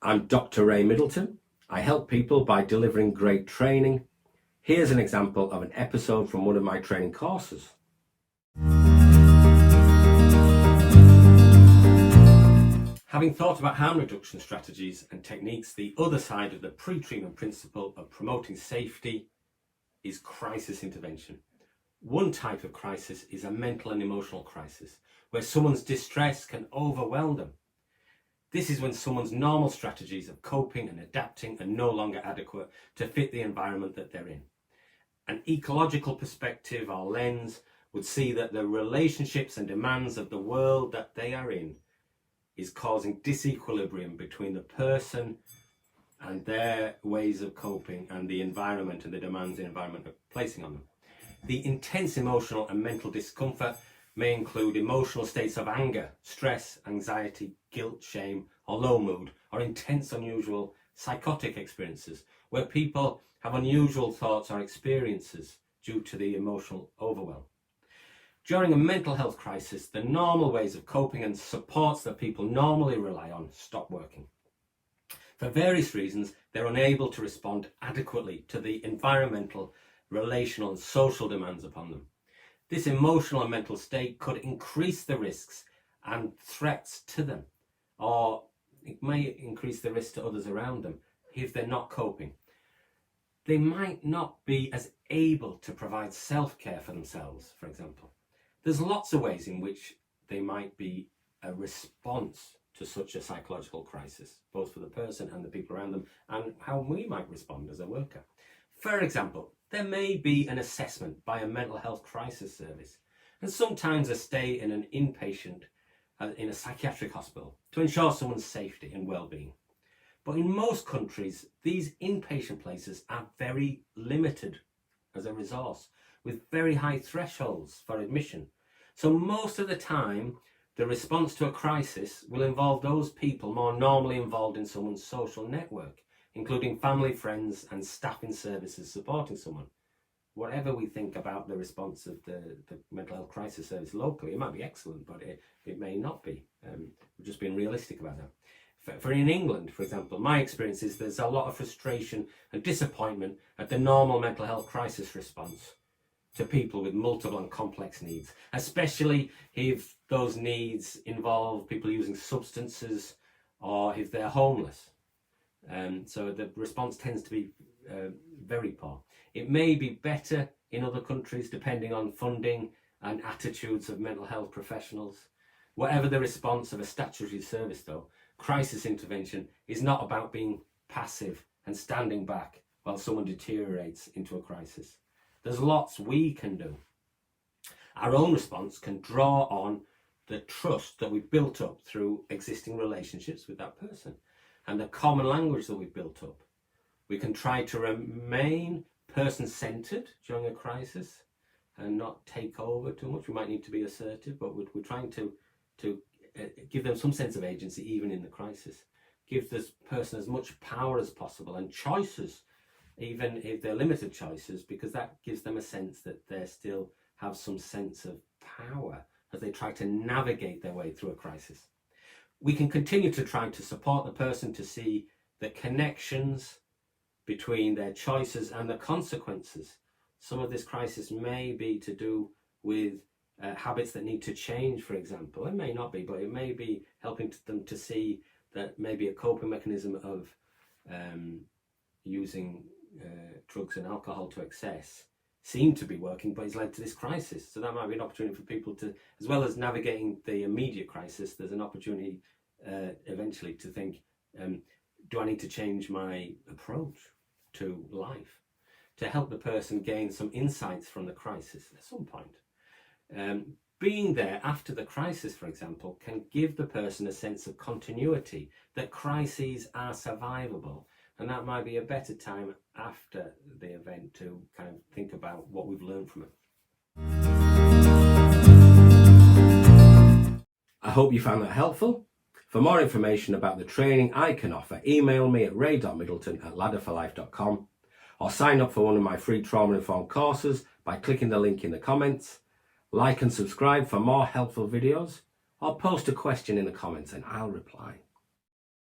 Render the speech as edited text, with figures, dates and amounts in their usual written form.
I'm Dr. Ray Middleton. I help people by delivering great training. Here's an example of an episode from one of my training courses. Having thought about harm reduction strategies and techniques, the other side of the pre-treatment principle of promoting safety is crisis intervention. One type of crisis is a mental and emotional crisis, where someone's distress can overwhelm them. This is when someone's normal strategies of coping and adapting are no longer adequate to fit the environment that they're in. An ecological perspective or lens would see that the relationships and demands of the world that they are in is causing disequilibrium between the person and their ways of coping and the environment and the demands the environment are placing on them. The intense emotional and mental discomfort may include emotional states of anger, stress, anxiety, guilt, shame, or low mood, or intense, unusual psychotic experiences, where people have unusual thoughts or experiences due to the emotional overwhelm. During a mental health crisis, the normal ways of coping and supports that people normally rely on stop working. For various reasons, they're unable to respond adequately to the environmental, relational, and social demands upon them. This emotional and mental state could increase the risks and threats to them, or it may increase the risk to others around them if they're not coping. They might not be as able to provide self-care for themselves, for example. There's lots of ways in which they might be a response to such a psychological crisis, both for the person and the people around them, and how we might respond as a worker. For example, there may be an assessment by a mental health crisis service, and sometimes a stay in an inpatient in a psychiatric hospital to ensure someone's safety and well-being. But in most countries, these inpatient places are very limited as a resource, with very high thresholds for admission. So most of the time, the response to a crisis will involve those people more normally involved in someone's social network, including family, friends, and staff in services supporting someone. Whatever we think about the response of the mental health crisis service locally, it might be excellent, but it may not be. We're just being realistic about that. For in England, for example, my experience is there's a lot of frustration and disappointment at the normal mental health crisis response to people with multiple and complex needs, especially if those needs involve people using substances or if they're homeless. So the response tends to be very poor. It may be better in other countries depending on funding and attitudes of mental health professionals. Whatever the response of a statutory service though, crisis intervention is not about being passive and standing back while someone deteriorates into a crisis. There's lots we can do. Our own response can draw on the trust that we've built up through existing relationships with that person and the common language that we've built up. We can try to remain person-centered during a crisis and not take over too much. We might need to be assertive, but we're trying to give them some sense of agency even in the crisis. Give this person as much power as possible and choices, even if they're limited choices, because that gives them a sense that they still have some sense of power as they try to navigate their way through a crisis. We can continue to try to support the person to see the connections between their choices and the consequences. Some of this crisis may be to do with habits that need to change, for example. It may not be, but it may be helping them to see that maybe a coping mechanism of using drugs and alcohol to excess seem to be working, but it's led to this crisis. So that might be an opportunity for people to, as well as navigating the immediate crisis, there's an opportunity eventually to think, do I need to change my approach to life to help the person gain some insights from the crisis at some point? Being there after the crisis, for example, can give the person a sense of continuity, that crises are survivable, and that might be a better time after the event to kind of think about what we've learned from it. I hope you found that helpful. For more information about the training I can offer, email me at ray.middleton@ladderforlife.com or sign up for one of my free trauma-informed courses by clicking the link in the comments. Like and subscribe for more helpful videos, or post a question in the comments and I'll reply.